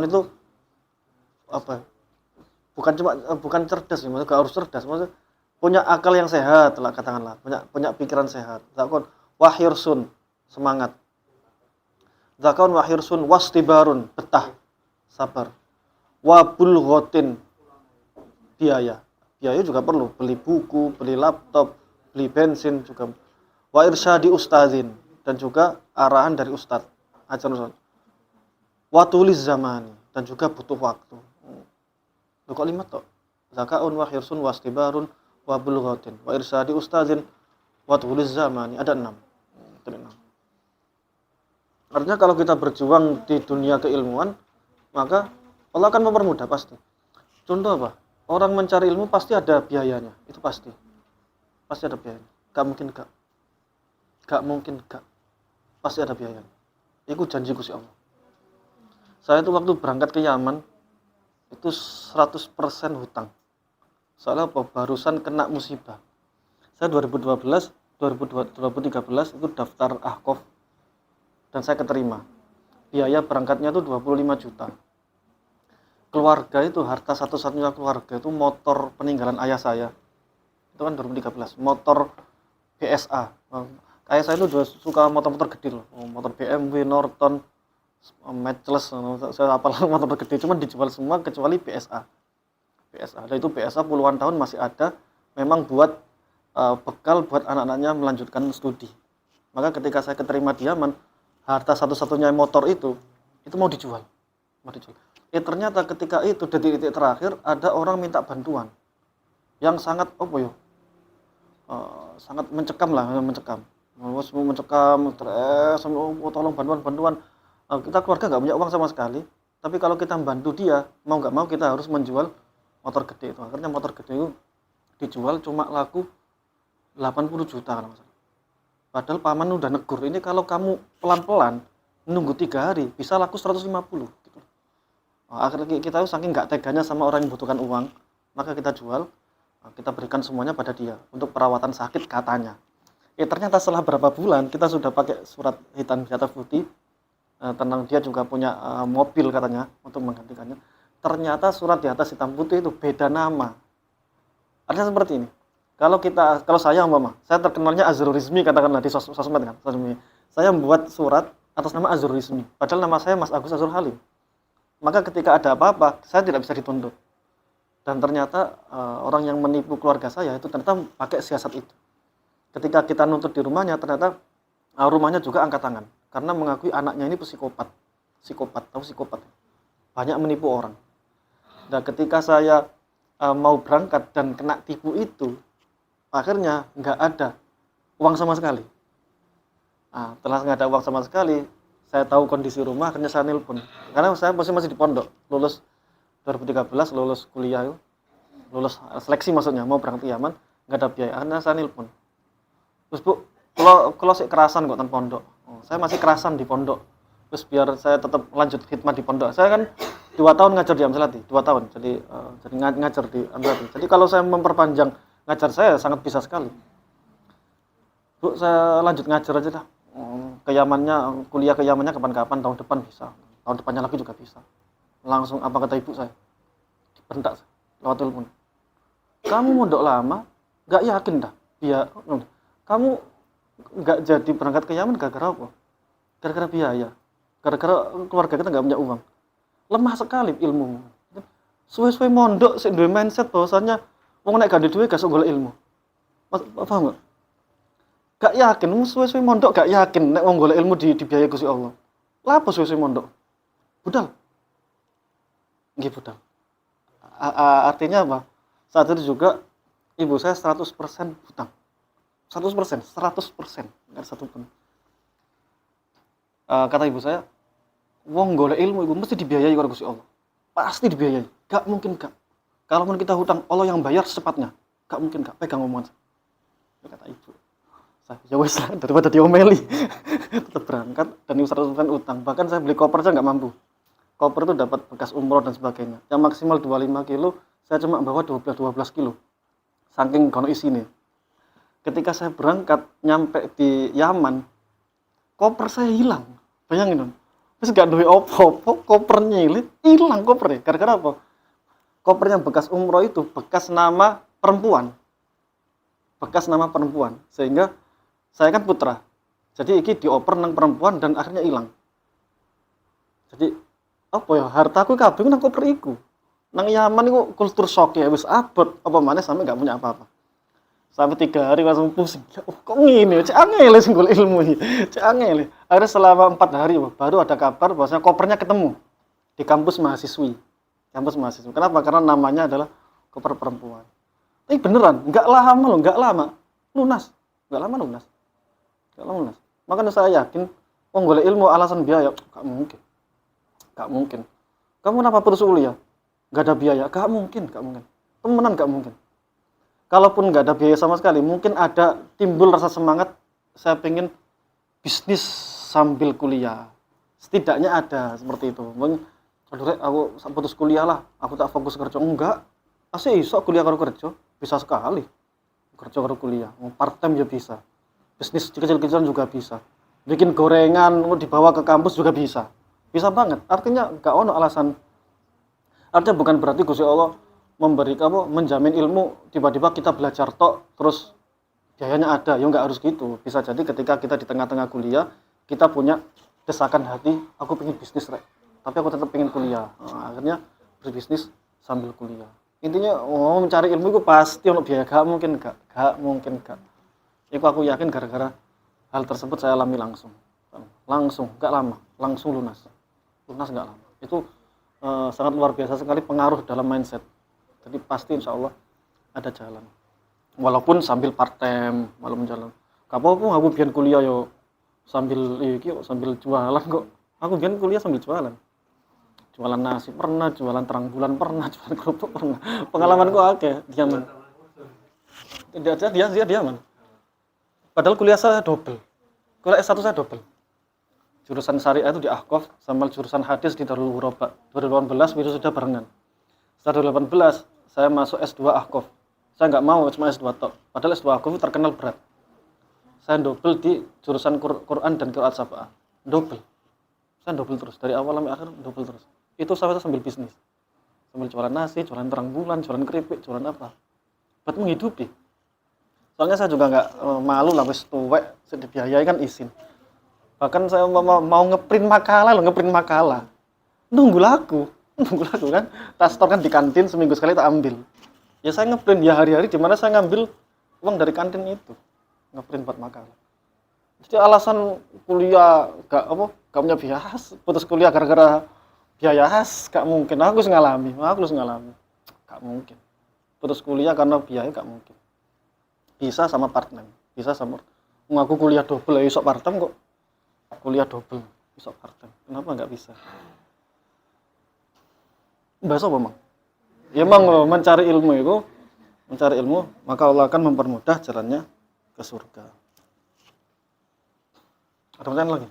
itu apa? Bukan cerdas, maksudnya gak harus cerdas, maksudnya punya akal yang sehat lah katakanlah, punya pikiran sehat. Zakon wahirsun, semangat. Zakon wahirsun wastibarun, betah, sabar. Wabul ghotin, biaya juga perlu, beli buku, beli laptop, beli bensin juga. Wa irsyadi ustadzin, dan juga arahan dari ustadz, ajaran ustadz. Wa tuliz zamani, dan juga butuh waktu. Kok 5 toh? Zakaun wa hirsun wastibarun wa bulghatin wa irsadi ustadzin wa tuliz zamani, ada 6. Artinya kalau kita berjuang di dunia keilmuan, maka Allah akan mempermudah pasti. Contoh apa? Orang mencari ilmu pasti ada biayanya, itu pasti. Pasti ada biayanya. Gak mungkin gak. Pasti ada biayanya. Itu janji Gusti Allah. Saya itu waktu berangkat ke Yaman itu 100% hutang. Soalnya apa? Barusan kena musibah. Saya 2013 itu daftar Ahqaf dan saya keterima. biaya berangkatnya itu 25 juta. Keluarga itu, harta satu-satunya keluarga itu motor peninggalan ayah saya. Itu kan 2013, motor BSA. Ayah saya itu juga suka motor-motor gede loh, motor BMW, Norton, Matchless, saya apal motor gede, cuma dijual semua kecuali BSA. Dan itu BSA puluhan tahun masih ada, memang buat bekal buat anak-anaknya melanjutkan studi. Maka ketika saya keterima di Yaman, harta satu-satunya motor itu mau dijual. Ternyata ketika itu detik-detik terakhir ada orang minta bantuan yang sangat sangat mencekam, stres, tolong bantuan. Kita keluarga nggak punya uang sama sekali, tapi kalau kita membantu dia, mau nggak mau kita harus menjual motor gede itu. Akhirnya motor gede itu dijual cuma laku 80 juta kan, Mas. Padahal paman udah negur, ini kalau kamu pelan-pelan nunggu 3 hari bisa laku 150 gitu. Akhirnya kita saking nggak teganya sama orang yang membutuhkan uang, maka kita jual, kita berikan semuanya pada dia untuk perawatan sakit katanya. Ternyata setelah berapa bulan kita sudah pakai surat hitam di atas putih, tentang dia juga punya mobil katanya untuk menggantikannya. Ternyata surat di atas hitam putih itu beda nama. Artinya seperti ini. Kalau saya terkenalnya Azrul Rizmi, katakanlah di sosmed kan. Saya membuat surat atas nama Azrul Rizmi, padahal nama saya Mas Agus Azrul Halim. Maka ketika ada apa-apa, saya tidak bisa dituntut. Dan ternyata orang yang menipu keluarga saya itu ternyata pakai siasat itu. Ketika kita nuntut di rumahnya, ternyata rumahnya juga angkat tangan. Karena mengakui anaknya ini psikopat. Tahu psikopat? Banyak menipu orang. Dan ketika saya mau berangkat dan kena tipu itu, akhirnya nggak ada uang sama sekali. Setelah nggak ada uang sama sekali, saya tahu kondisi rumah, akhirnya saya nelpon. Karena saya masih di pondok, lulus 2013, lulus kuliah, lulus seleksi maksudnya, mau berangkat ke Yaman, nggak ada biaya. Akhirnya saya nelpon. Terus Bu, kalau sih kerasan kok tan pondok. Saya masih kerasan di pondok. Terus biar saya tetap lanjut khidmat di pondok. Saya kan 2 tahun ngajar di Amsalati, 2 tahun. Jadi ngajar di Amsalati. Jadi kalau saya memperpanjang ngajar saya sangat bisa sekali. Bu, saya lanjut ngajar aja dah. Ke Yamannya, kuliah ke Yamannya kapan-kapan, tahun depan bisa. Tahun depannya lagi juga bisa. Langsung apa kata ibu saya? Dibentak lewat telepon. Kamu mondok lama, nggak yakin dah. Kamu nggak jadi berangkat ke Yaman gara-gara apa? Gara-gara biaya. Gara-gara keluarga kita nggak punya uang. Lemah sekali ilmu. Suwe-suwe mondok sik duwe mindset bahwasanya wong nek gak duwe duit gak iso golek ilmu. Paham enggak? Gak yakin, suwe-suwe mondok gak yakin nek wong golek ilmu dibiayai Gusti Allah. Lah apa suwe-suwe mondok? Budal. Nggih budal. Artinya apa? Saat itu juga ibu saya 100% hutang. 100%, enggak satu pun. Kata ibu saya, wong golek ilmu ibu mesti dibiayai oleh Gusti Allah. Pasti dibiayai. Gak mungkin gak. Kalaupun kita hutang, Allah yang bayar secepatnya. Gak mungkin gak. Pegang omongan saya. Kata ibu. Ya wes lah, daripada diomeli. Tetap berangkat dan ibu 100% utang. Bahkan saya beli koper aja gak mampu. Koper itu dapat bekas umroh dan sebagainya. Yang maksimal 25 kilo, saya cuma bawa 12 kilo. Saking kono isine. Ketika saya berangkat nyampe di Yaman, koper saya hilang. Bayangin dong. Terus gak duwe opo-opo, kopernya hilang kopernya. Gara-gara apa? Koper yang bekas umroh itu bekas nama perempuan. Sehingga saya kan putra. Jadi ini dioper nang perempuan dan akhirnya hilang. Jadi apa ya? Hartaku kabeh nang koper iku. Nang Yaman iku kultur shock ya wis abot apa maneh sampe gak punya apa-apa. Sampai 3 hari langsung pusing. Kok ngene? Cek angel sing golek ilmu iki. Cek angel. Akhirnya selama 4 hari baru ada kabar bahwasanya kopernya ketemu di kampus mahasiswi. Kenapa? Karena namanya adalah koper perempuan. Tapi beneran, enggak lama. Lunas. Makanya saya yakin golek ilmu alasan biaya, gak mungkin. Kamu kenapa putus kuliah? Gak ada biaya? Gak mungkin. Temenan gak mungkin. Kalaupun nggak ada biaya sama sekali, mungkin ada timbul rasa semangat, saya pengen bisnis sambil kuliah. Setidaknya ada seperti itu. Aduh rek, aku putus kuliah lah, aku tak fokus kerja. Enggak, asli iso kuliah karo kerja, bisa sekali. Kerja karo kuliah, part time ya bisa. Bisnis kecil-kecilan juga bisa. Bikin gorengan, dibawa ke kampus juga bisa. Bisa banget. Artinya gak ono alasan. Artinya bukan berarti Gusti Allah memberi kamu menjamin ilmu tiba-tiba kita belajar tok terus biayanya ada. Ya nggak harus gitu. Bisa jadi ketika kita di tengah-tengah kuliah kita punya desakan hati, aku pengen bisnis rek. Tapi aku tetap pengen kuliah. Nah, akhirnya berbisnis sambil kuliah. Intinya mencari ilmu itu pasti ono biaya, gak mungkin gak. Itu aku yakin gara-gara hal tersebut saya alami langsung, gak lama, langsung lunas gak lama. Itu sangat luar biasa sekali pengaruh dalam mindset. Jadi pasti insya Allah ada jalan. Walaupun sambil part time, malam jalan. Gak apa-apa aku biar kuliah yo sambil sambil jualan kok. Aku biar kuliah sambil jualan. Jualan nasi pernah, jualan terang bulan pernah, jualan kerupuk pernah. Pengalamanku akeh, diaman. Dia diaman. Padahal kuliah saya double. Kuliah S1 saya double. Jurusan syariah itu di Ahqaf sama jurusan hadis di Darul Ghuraba. 2018 sudah barengan. Setelah 2018 saya masuk S2 Ahqaf. Saya nggak mau cuma S2 tok. Padahal S2 Ahqaf itu terkenal berat. Saya double di jurusan Quran dan Qiraat Sab'ah. Double. Saya double terus dari awal sampai akhir double terus. Itu saya sambil bisnis. Sambil jualan nasi, jualan terang bulan, jualan keripik, jualan apa. Buat menghidupi. Soalnya saya juga nggak malu lah wis tuwek, dibiayai kan izin. Bahkan saya mau ngeprint makalah. Nunggu laku kan. Tas store kan di kantin seminggu sekali tak ambil. Ya saya ngeprint ya hari-hari di mana saya ngambil uang dari kantin itu. Ngeprint buat makalah. Jadi alasan kuliah gak punya biaya khas, putus kuliah gara-gara biaya khas, gak mungkin. Aku harus ngalami. Gak mungkin. Putus kuliah karena biaya gak mungkin. Bisa sama part-time, bisa sama ngaku kuliah double, ya isok part-time kok. Kuliah double, isok part-time. Kenapa nggak bisa? Bahasa apa, Mang? Ya, Mang, mencari ilmu, maka Allah akan mempermudah jalannya ke surga. Ada pertanyaan lagi?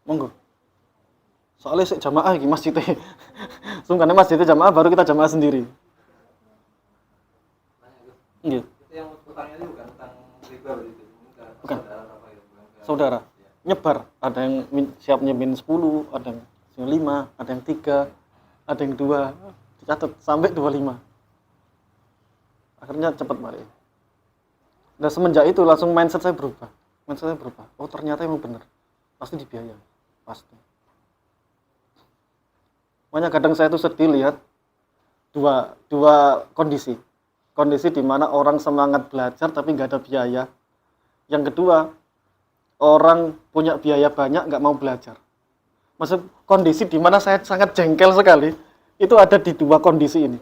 Monggo. Soalnya sik jamaah iki masjidnya. Sungkane masjidnya jamaah baru kita jamaah sendiri. Nggih. Itu yang utangnya itu bukan utang riba begitu. Bukan. Saudara apa itu? Saudara. Nyebar, ada yang siap nyemin 10, ada yang 5, ada yang 3, ada yang 2. Dicatat sampai 25. Akhirnya cepat balik. Dan semenjak itu langsung mindset saya berubah. Oh, ternyata emang benar. Pasti dibiayai. Pasti. Makanya kadang saya tuh sedih lihat dua kondisi di mana orang semangat belajar tapi nggak ada biaya. Yang kedua, orang punya biaya banyak nggak mau belajar. Maksud kondisi di mana saya sangat jengkel sekali itu ada di dua kondisi ini.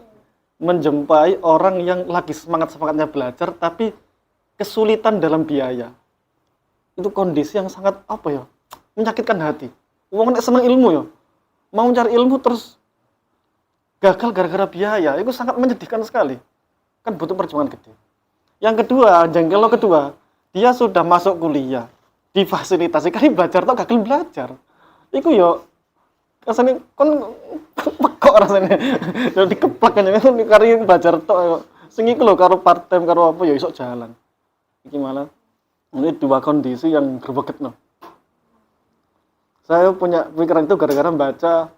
Menjumpai orang yang lagi semangatnya belajar tapi kesulitan dalam biaya. Itu kondisi yang sangat menyakitkan hati. Wong nek seneng ilmu ya. Mau mencari ilmu terus gagal gara-gara biaya, itu sangat menyedihkan sekali. Kan butuh perjuangan gede. Yang kedua, jengkel kedua, dia sudah masuk kuliah, difasilitasi kali belajar atau gagal belajar. Iku yo rasanya kon kok rasanya yo dikeplak kan itu kari belajar tok sing iku lho karo part time karo apa ya iso jalan. Iki malah ini dua kondisi yang grebeget no. Saya punya pikiran itu gara-gara baca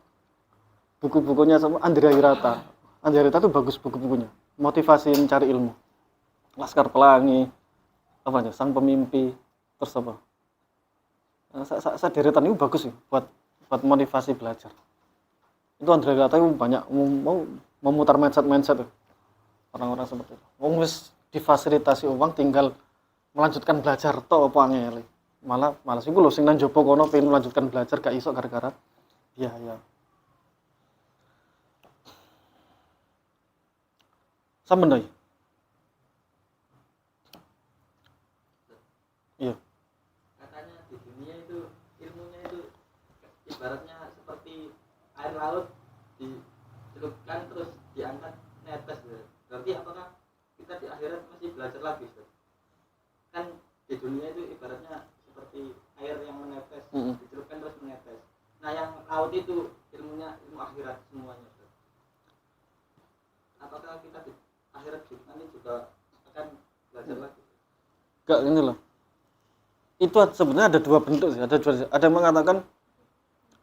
buku-bukunya sama Andrea Hirata. Andrea Hirata itu bagus buku-bukunya. Motivasi mencari ilmu. Laskar Pelangi, Sang Pemimpi, terus apa? Saya deretan itu bagus sih buat motivasi belajar. Itu Andrea Hirata itu banyak mau memutar mindset orang-orang seperti itu. Wong wis difasilitasi uang tinggal melanjutkan belajar tok apa angel. Malas iku lho sing nang jopo kono pengen melanjutkan belajar gak iso gara-gara biaya. Sampeyan doi. Iya. Katanya di dunia itu ilmunya itu ibaratnya seperti air laut dicelupkan terus diangkat netes. Berarti apakah kita di akhirat masih belajar lagi? Kan di dunia itu ibaratnya seperti air yang menetes, dicelupkan terus menetes. Nah, yang laut itu ilmunya ilmu akhirat semuanya. Apakah kita di akhirat nanti juga kan belajar lagi. Enggak ini loh. Itu sebenarnya ada dua bentuk sih. Ada yang mengatakan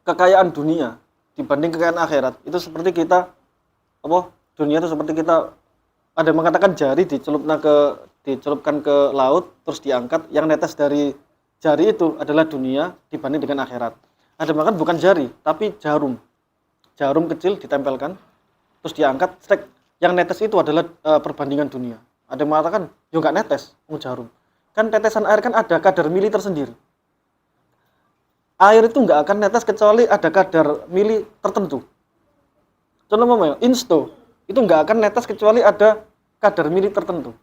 kekayaan dunia dibanding kekayaan akhirat. Itu seperti kita dunia itu seperti kita, ada yang mengatakan jari dicelupkan ke laut terus diangkat, yang netes dari jari itu adalah dunia dibanding dengan akhirat. Ada yang mengatakan bukan jari tapi jarum kecil ditempelkan terus diangkat, yang netes itu adalah perbandingan dunia. Ada yang mengatakan ya enggak netes, jarum. Kan tetesan air kan ada kadar mili tersendiri. Air itu enggak akan netes kecuali ada kadar mili tertentu. Contoh insto itu enggak akan netes kecuali ada kadar mili tertentu.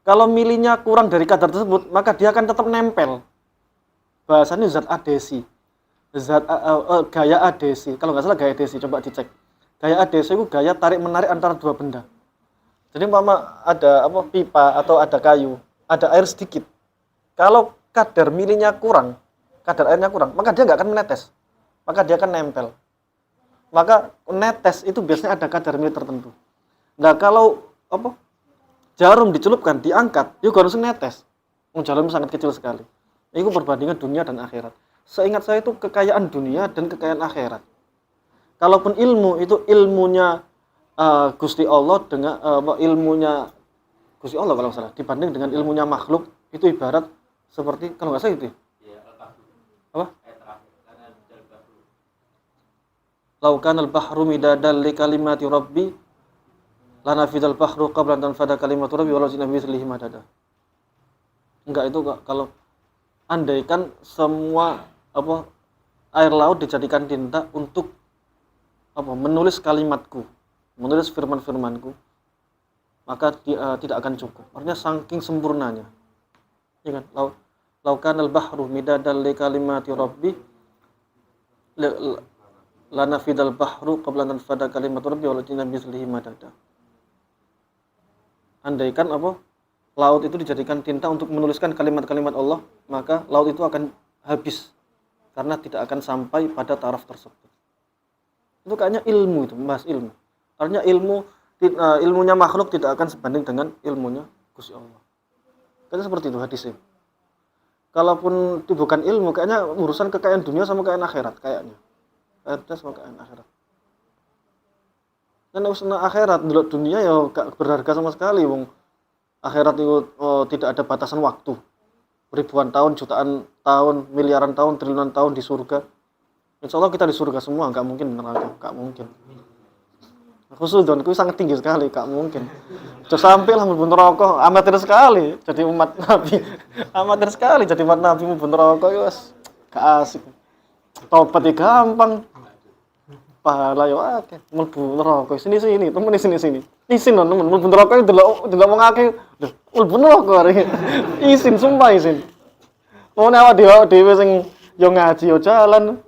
Kalau milinya kurang dari kadar tersebut, maka dia akan tetap nempel. Bahasanya zat adesi. Gaya adesi. Kalau nggak salah gaya adesi, coba dicek. Gaya adesi itu gaya tarik-menarik antara dua benda. Jadi ada pipa atau ada kayu, ada air sedikit. Kalau kadar milinya kurang, kadar airnya kurang, maka dia nggak akan menetes. Maka dia akan nempel. Maka netes itu biasanya ada kadar mili tertentu. Nah, kalau jarum dicelupkan, diangkat, itu harus netes. Jarum sangat kecil sekali. Itu perbandingan dunia dan akhirat. Seingat saya itu kekayaan dunia dan kekayaan akhirat. Kalaupun ilmu itu ilmunya Gusti Allah dengan ilmunya Gusti Allah kalau nggak salah, dibanding dengan ilmunya makhluk, itu ibarat seperti, kalau nggak salah itu. Apa? Lau kanal bahru midadan li kalimati rabbi lanafidal bahru qabla an tanfada kalimatu rabbi walau ji'na bimithlihi madada. Enggak, itu kalau andaikan semua air laut dijadikan tinta untuk menulis kalimatku, menulis firman-firmanku, maka tidak akan cukup. Artinya saking sempurnanya. Ya kan? Lau kanal bahru midadan li kalimati rabbi lanafidal bahru qabla an tanfada kalimatu rabbi walau ji'na bimithlihi madada. Andaikan laut itu dijadikan tinta untuk menuliskan kalimat-kalimat Allah, maka laut itu akan habis karena tidak akan sampai pada taraf tersebut. Itu kayaknya ilmu, itu membahas ilmu. Artinya ilmunya makhluk tidak akan sebanding dengan ilmunya Gusti Allah. Kayaknya seperti itu hadisnya. Kalaupun itu bukan ilmu, kayaknya urusan kekayaan dunia sama kekayaan akhirat kayaknya. Kekayaan sama kekayaan akhirat. Dan urusan akhirat, dulu dunia ya gak berharga sama sekali, wong. Akhirat itu tidak ada batasan waktu. Ribuan tahun, jutaan tahun, miliaran tahun, triliunan tahun di surga. Insya Allah kita di surga semua, nggak mungkin neraka, nggak mungkin. Khusnudon itu sangat tinggi sekali, nggak mungkin. Sudah sampai lah mlebu neraka, amatir sekali jadi umat Nabi. Amatir sekali jadi umat Nabi mlebu neraka, ya wis gak asik. Tobat gampang. Pahala yo akeh, mlebu neraka. Sini, temen sini. Isin lho temen, mlebu neraka delok wong akeh. Lho, mlebu neraka arek. Isin, sumpah isin. Wong awak dhewe sing yo ngaji yo jalan.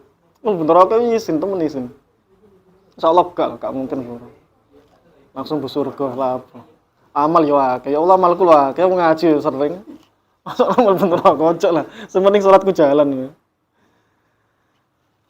Mlebu neraka isin, temen isin. Insyaallah gak mungkin. Langsung ke surga lah. Amal yo akeh. Ya Allah amalku lho akeh, wong ngaji yo sering. Masa mlebu neraka ojo lah. Sementing salatku jalan ya.